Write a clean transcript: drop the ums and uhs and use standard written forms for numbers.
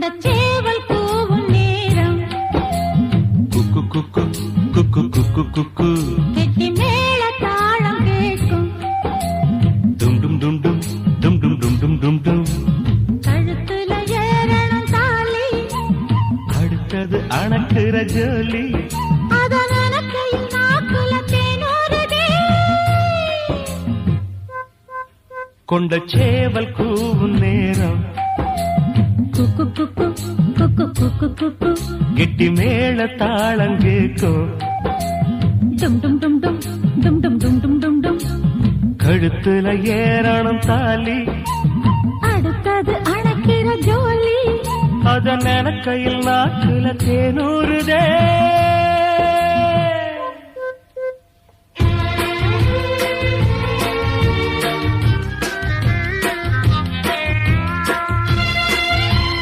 கொண்ட சேவல் கூவும் நேரம் குக்கு குக்கு குக்கு குக்கு குக்கு கெட்டி மேல தாளம் கேட்கும் டும் டும் டும் டும் டும் டும் டும் டும் டும் டும் கழுத்துல ஏறணும் தாலி அடுத்தது அணக்குற ஜோலி அதன் அணக்கையில் நாக்குல தேனூறுதே கொண்ட சேவல் கூவும் நேரம் குக்கு குக்கு குக்கு குக்கு குக்கு கெட்டி மேல தாளம் கேட்கும் டும் டும் டும் டும் டும் டும் டும் டும் டும் டும் கழுத்துல ஏறணும் தாலி அடுத்தது அணக்கிற ஜோலி அதன் கையில் நாக்குல தேனூறுதே